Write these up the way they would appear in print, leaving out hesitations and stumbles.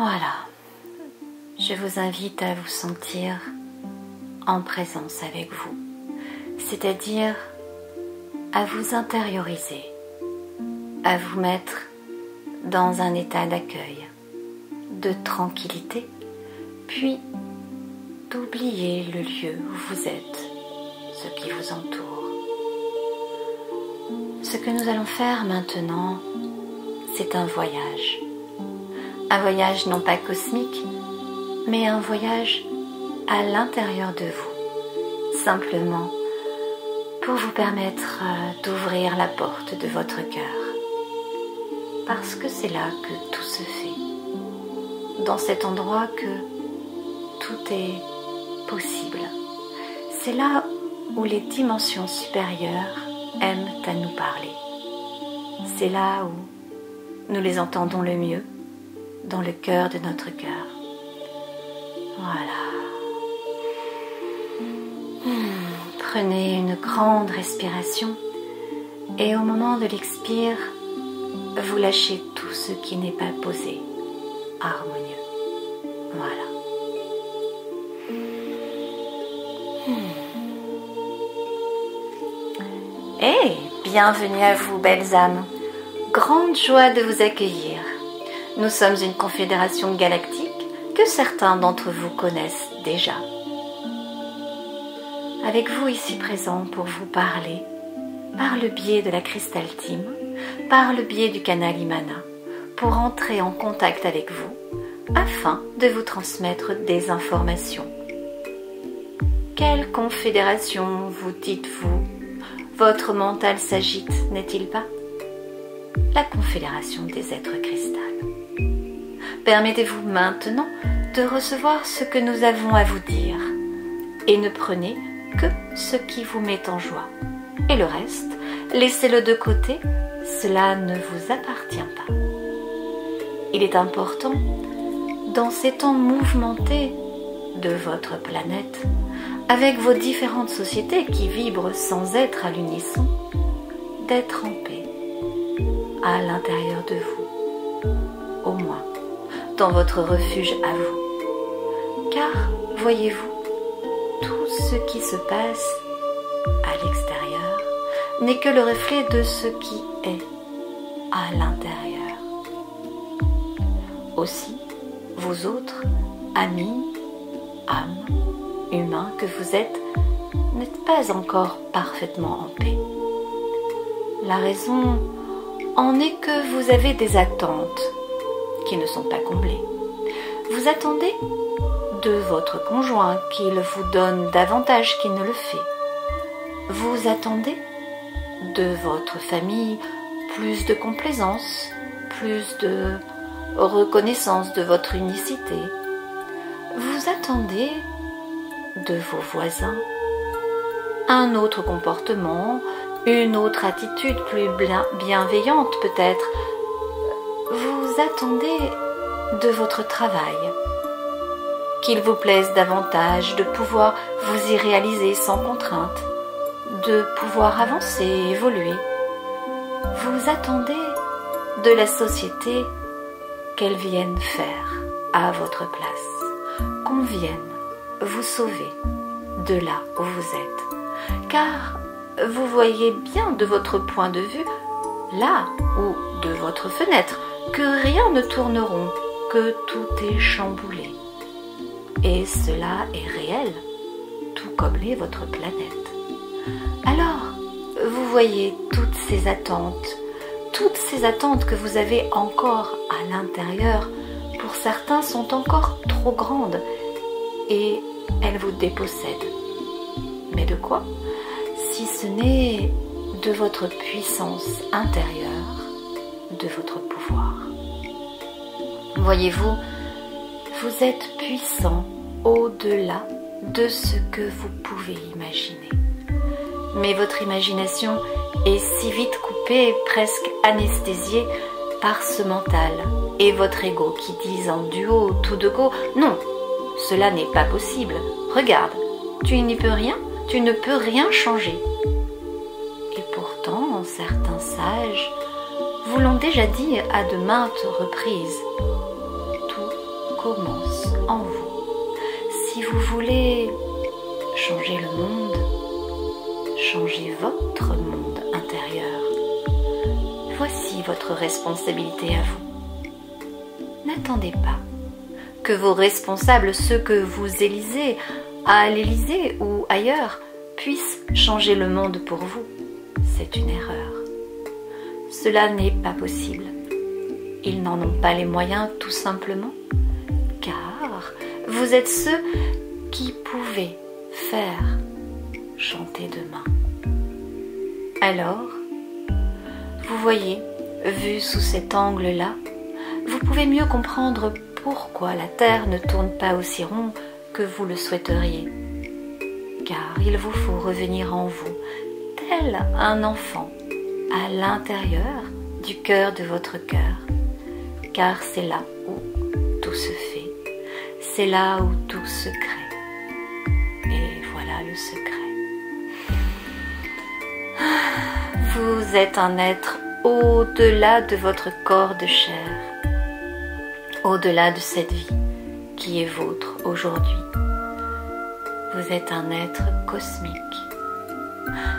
Voilà. Je vous invite à vous sentir en présence avec vous, c'est-à-dire à vous intérioriser, à vous mettre dans un état d'accueil, de tranquillité, puis d'oublier le lieu où vous êtes, ce qui vous entoure. Ce que nous allons faire maintenant, c'est un voyage. Un voyage non pas cosmique, mais un voyage à l'intérieur de vous, simplement pour vous permettre d'ouvrir la porte de votre cœur. Parce que c'est là que tout se fait, dans cet endroit que tout est possible. C'est là où les dimensions supérieures aiment à nous parler. C'est là où nous les entendons le mieux, dans le cœur de notre cœur. Voilà. Prenez une grande respiration et au moment de l'expire, vous lâchez tout ce qui n'est pas posé, harmonieux. Voilà. Et bienvenue à vous, belles âmes. Grande joie de vous accueillir. Nous sommes une confédération galactique que certains d'entre vous connaissent déjà. Avec vous ici présent pour vous parler, par le biais de la Crystal Team, par le biais du canal Imana, pour entrer en contact avec vous, afin de vous transmettre des informations. Quelle confédération vous dites-vous? Votre mental s'agite, n'est-il pas? La confédération des êtres cristal. Permettez-vous maintenant de recevoir ce que nous avons à vous dire et ne prenez que ce qui vous met en joie. Et le reste, laissez-le de côté, cela ne vous appartient pas. Il est important, dans ces temps mouvementés de votre planète, avec vos différentes sociétés qui vibrent sans être à l'unisson, d'être en paix à l'intérieur de vous, au moins dans votre refuge à vous. Car, voyez-vous, tout ce qui se passe à l'extérieur n'est que le reflet de ce qui est à l'intérieur. Aussi, vous autres, amis, âmes, humains que vous êtes, n'êtes pas encore parfaitement en paix. La raison en est que vous avez des attentes qui ne sont pas comblées. Vous attendez de votre conjoint qu'il vous donne davantage qu'il ne le fait. Vous attendez de votre famille plus de complaisance, plus de reconnaissance de votre unicité. Vous attendez de vos voisins un autre comportement, une autre attitude plus bienveillante peut-être. Vous attendez de votre travail qu'il vous plaise davantage, de pouvoir vous y réaliser sans contrainte, de pouvoir avancer et évoluer. Vous attendez de la société qu'elle vienne faire à votre place, qu'on vienne vous sauver de là où vous êtes. Car vous voyez bien de votre point de vue, là ou de votre fenêtre, que rien ne tourne rond, que tout est chamboulé. Et cela est réel, tout comme l'est votre planète. Alors, vous voyez toutes ces attentes que vous avez encore à l'intérieur, pour certains sont encore trop grandes et elles vous dépossèdent. Mais de quoi? Si ce n'est de votre puissance intérieure, de votre pouvoir. Voyez-vous, vous êtes puissant au-delà de ce que vous pouvez imaginer. Mais votre imagination est si vite coupée, presque anesthésiée par ce mental et votre ego qui disent en duo tout de go « Non, cela n'est pas possible. Regarde, tu n'y peux rien, tu ne peux rien changer. » Et pourtant, certains sages vous l'ont déjà dit à de maintes reprises. Tout commence en vous. Si vous voulez changer le monde, changer votre monde intérieur, voici votre responsabilité à vous. N'attendez pas que vos responsables, ceux que vous élisez à l'Élysée ou ailleurs, puissent changer le monde pour vous. C'est une erreur. Cela n'est pas possible. Ils n'en ont pas les moyens tout simplement, car vous êtes ceux qui pouvaient faire chanter demain. Alors, vous voyez, vu sous cet angle-là, vous pouvez mieux comprendre pourquoi la Terre ne tourne pas aussi rond que vous le souhaiteriez. Car il vous faut revenir en vous, tel un enfant, à l'intérieur du cœur de votre cœur. Car c'est là où tout se fait, c'est là où tout se crée. Et voilà le secret. Vous êtes un être au-delà de votre corps de chair, au-delà de cette vie qui est vôtre aujourd'hui. Vous êtes un être cosmique.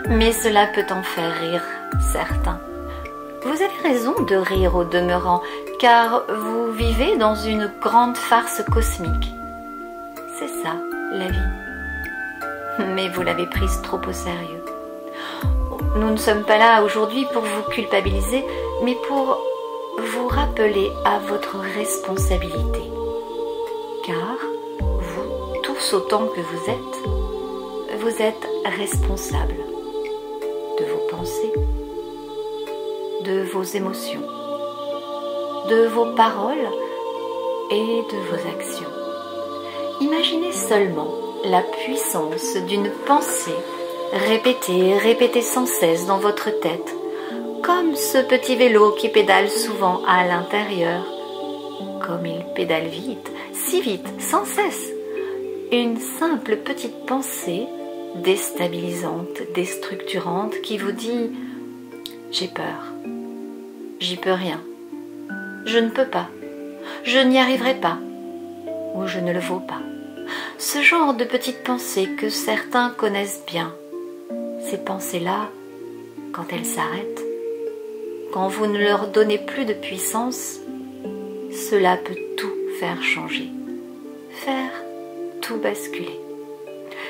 Mais cela peut en faire rire certains. Vous avez raison de rire au demeurant, car vous vivez dans une grande farce cosmique. C'est ça, la vie. Mais vous l'avez prise trop au sérieux. Nous ne sommes pas là aujourd'hui pour vous culpabiliser, mais pour vous rappeler à votre responsabilité. Car vous, tous autant que vous êtes responsables de vos pensées, de vos émotions, de vos paroles et de vos actions. Imaginez seulement la puissance d'une pensée répétée sans cesse dans votre tête, comme ce petit vélo qui pédale souvent à l'intérieur, comme il pédale vite, si vite, sans cesse. Une simple petite pensée déstabilisante, déstructurante qui vous dit « J'ai peur, j'y peux rien, je ne peux pas, je n'y arriverai pas, ou je ne le vaux pas ». Ce genre de petites pensées que certains connaissent bien. Ces pensées-là, quand elles s'arrêtent, quand vous ne leur donnez plus de puissance, cela peut tout faire changer, faire tout basculer.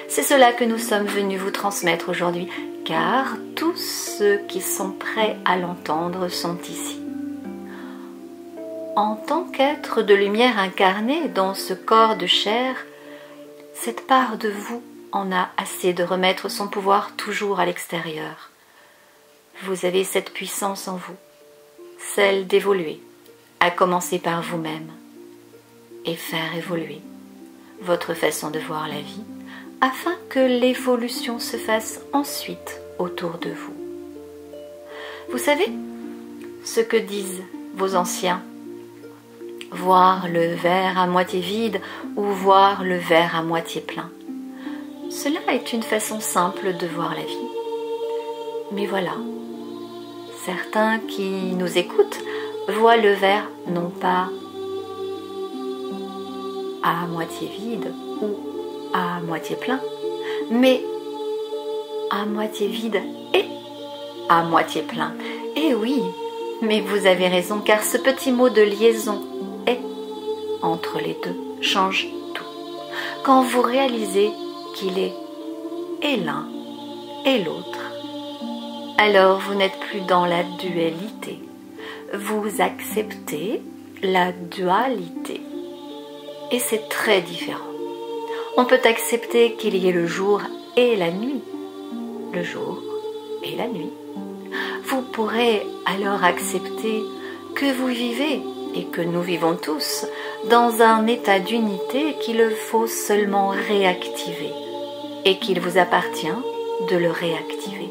C'est cela que nous sommes venus vous transmettre aujourd'hui, car tous ceux qui sont prêts à l'entendre sont ici. En tant qu'être de lumière incarné dans ce corps de chair, cette part de vous en a assez de remettre son pouvoir toujours à l'extérieur. Vous avez cette puissance en vous, celle d'évoluer, à commencer par vous-même, et faire évoluer votre façon de voir la vie, afin que l'évolution se fasse ensuite autour de vous. Vous savez ce que disent vos anciens? Voir le verre à moitié vide ou voir le verre à moitié plein. Cela est une façon simple de voir la vie. Mais voilà, certains qui nous écoutent voient le verre non pas à moitié vide ou à moitié plein, mais à moitié vide et à moitié plein. Et oui, mais vous avez raison, car ce petit mot de liaison est entre les deux change tout. Quand vous réalisez qu'il est et l'un et l'autre, alors vous n'êtes plus dans la dualité. Vous acceptez la dualité. Et c'est très différent. On peut accepter qu'il y ait le jour et la nuit. Le jour et la nuit. Vous pourrez alors accepter que vous vivez et que nous vivons tous dans un état d'unité qu'il faut seulement réactiver et qu'il vous appartient de le réactiver,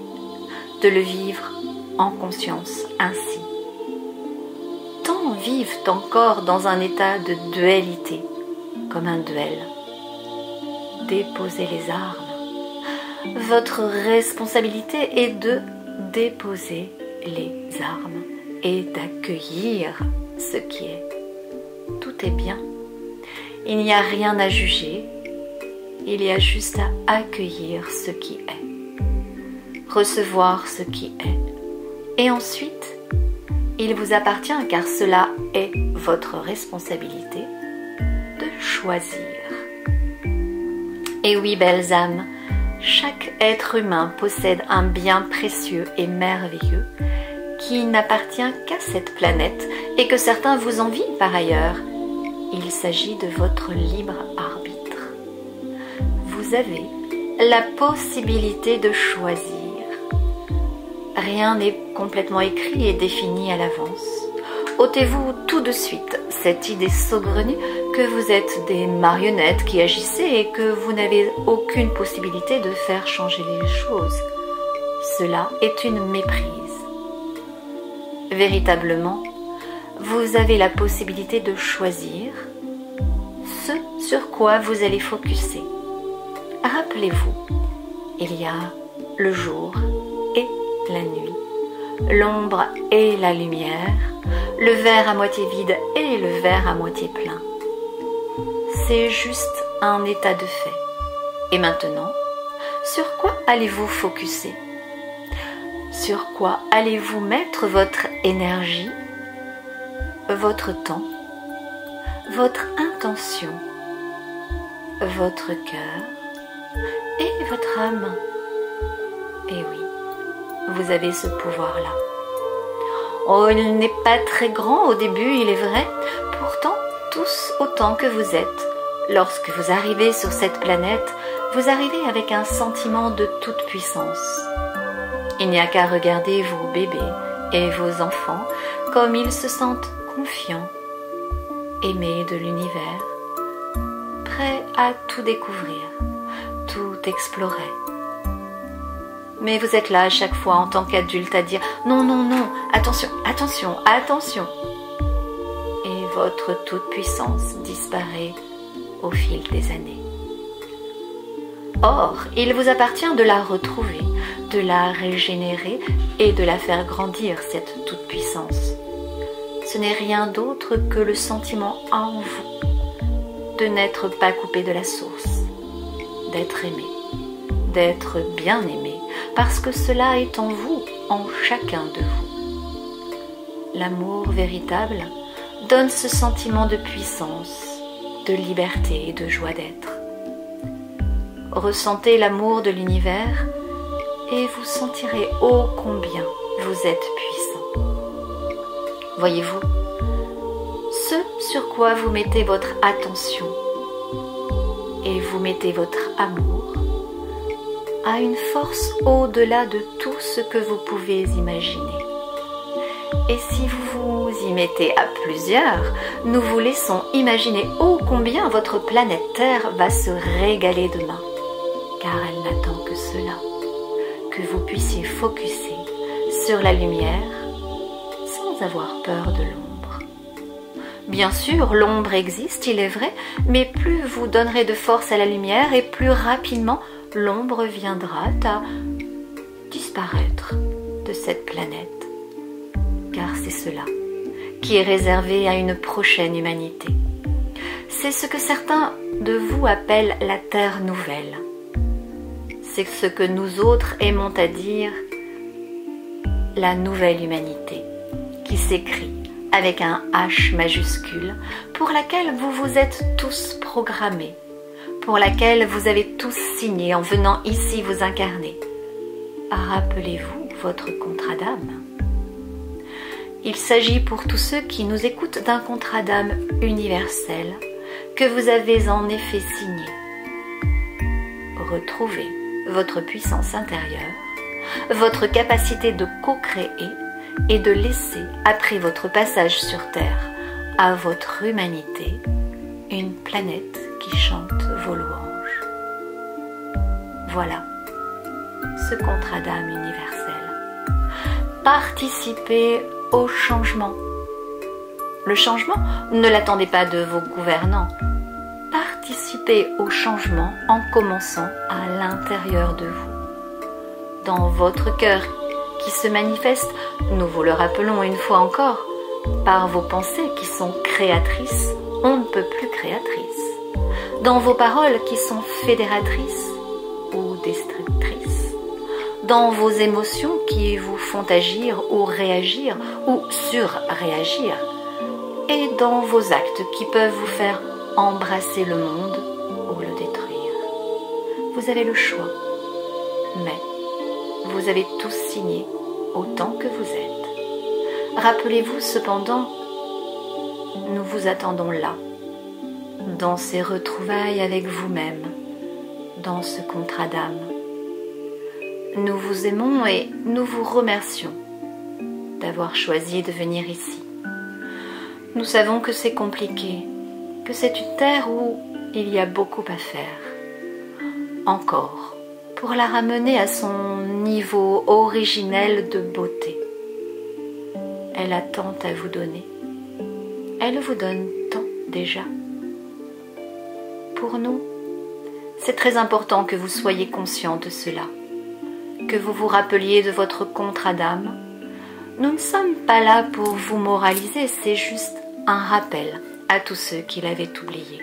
de le vivre en conscience ainsi. Tant vivent encore dans un état de dualité, comme un duel. Déposez les armes. Votre responsabilité est de déposer les armes et d'accueillir ce qui est. Tout est bien. Il n'y a rien à juger, il y a juste à accueillir ce qui est, recevoir ce qui est. Et ensuite, il vous appartient, car cela est votre responsabilité, de choisir. Et oui, belles âmes, chaque être humain possède un bien précieux et merveilleux qui n'appartient qu'à cette planète et que certains vous envient par ailleurs. Il s'agit de votre libre arbitre. Vous avez la possibilité de choisir. Rien n'est complètement écrit et défini à l'avance. Ôtez-vous tout de suite cette idée saugrenue que vous êtes des marionnettes qui agissez et que vous n'avez aucune possibilité de faire changer les choses. Cela est une méprise. Véritablement, vous avez la possibilité de choisir ce sur quoi vous allez focuser. Rappelez-vous, il y a le jour et la nuit, l'ombre et la lumière, le verre à moitié vide et le verre à moitié plein. C'est juste un état de fait. Et maintenant, sur quoi allez-vous focuser? Sur quoi allez-vous mettre votre énergie, votre temps, votre intention, votre cœur et votre âme? Et oui, vous avez ce pouvoir-là. Oh, il n'est pas très grand au début, il est vrai, pourtant tous autant que vous êtes. Lorsque vous arrivez sur cette planète, vous arrivez avec un sentiment de toute puissance. Il n'y a qu'à regarder vos bébés et vos enfants comme ils se sentent confiants, aimés de l'univers, prêts à tout découvrir, tout explorer. Mais vous êtes là à chaque fois en tant qu'adulte à dire « Non, non, non, attention, attention, attention !» Et votre toute-puissance disparaît au fil des années. Or, il vous appartient de la retrouver, de la régénérer et de la faire grandir, cette toute-puissance. Ce n'est rien d'autre que le sentiment en vous de n'être pas coupé de la source, d'être aimé, d'être bien aimé, parce que cela est en vous, en chacun de vous. L'amour véritable donne ce sentiment de puissance, de liberté et de joie d'être. Ressentez l'amour de l'univers et vous sentirez ô combien vous êtes puissant. Voyez-vous, ce sur quoi vous mettez votre attention et vous mettez votre amour a une force au-delà de tout ce que vous pouvez imaginer. Et si vous vous y mettez à plusieurs, nous vous laissons imaginer ô combien votre planète Terre va se régaler demain, car elle n'attend que cela, que vous puissiez focuser sur la lumière sans avoir peur de l'ombre. Bien sûr, l'ombre existe, il est vrai, mais plus vous donnerez de force à la lumière et plus rapidement l'ombre viendra à disparaître de cette planète. Car c'est cela qui est réservé à une prochaine humanité. C'est ce que certains de vous appellent la Terre nouvelle. C'est ce que nous autres aimons à dire la nouvelle humanité, qui s'écrit avec un H majuscule, pour laquelle vous vous êtes tous programmés, pour laquelle vous avez tous signé en venant ici vous incarner. Rappelez-vous votre contrat d'âme. Il s'agit pour tous ceux qui nous écoutent d'un contrat d'âme universel que vous avez en effet signé. Retrouvez votre puissance intérieure, votre capacité de co-créer et de laisser, après votre passage sur Terre, à votre humanité, une planète qui chante vos louanges. Voilà ce contrat d'âme universel. Participez au changement. Le changement, ne l'attendez pas de vos gouvernants. Participez au changement en commençant à l'intérieur de vous, dans votre cœur qui se manifeste, nous vous le rappelons une fois encore, par vos pensées qui sont créatrices, on ne peut plus créatrices. dans vos paroles qui sont fédératrices ou destructrices, dans vos émotions qui vous font agir ou réagir ou surréagir, et dans vos actes qui peuvent vous faire embrasser le monde ou le détruire. Vous avez le choix, mais vous avez tous signé autant que vous êtes. Rappelez-vous cependant, nous vous attendons là, dans ces retrouvailles avec vous-même, dans ce contrat d'âme. Nous vous aimons et nous vous remercions d'avoir choisi de venir ici. Nous savons que c'est compliqué, que c'est une terre où il y a beaucoup à faire. Encore, pour la ramener à son niveau originel de beauté. Elle a tant à vous donner. Elle vous donne tant déjà. Pour nous, c'est très important que vous soyez conscient de cela, que vous vous rappeliez de votre contrat d'âme. Nous ne sommes pas là pour vous moraliser, c'est juste un rappel à tous ceux qui l'avaient oublié.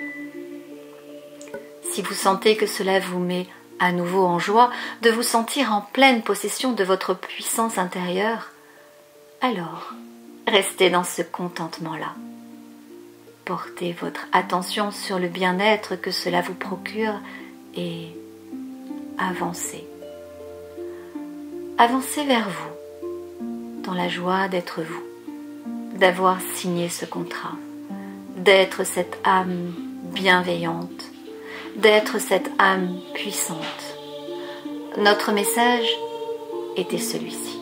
Si vous sentez que cela vous met à nouveau en joie de vous sentir en pleine possession de votre puissance intérieure, alors restez dans ce contentement-là. Portez votre attention sur le bien-être que cela vous procure et avancez. Avancez vers vous, dans la joie d'être vous, d'avoir signé ce contrat, d'être cette âme bienveillante, d'être cette âme puissante. Notre message était celui-ci.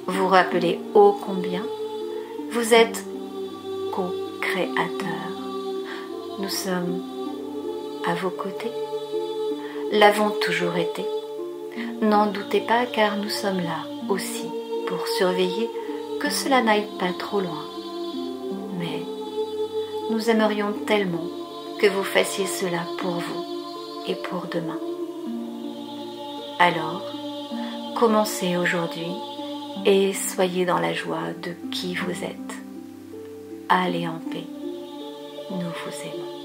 Vous rappelez ô combien vous êtes co-créateur. Nous sommes à vos côtés, l'avons toujours été. N'en doutez pas car nous sommes là aussi pour surveiller que cela n'aille pas trop loin. Mais nous aimerions tellement que vous fassiez cela pour vous et pour demain. Alors, commencez aujourd'hui et soyez dans la joie de qui vous êtes. Allez en paix, nous vous aimons.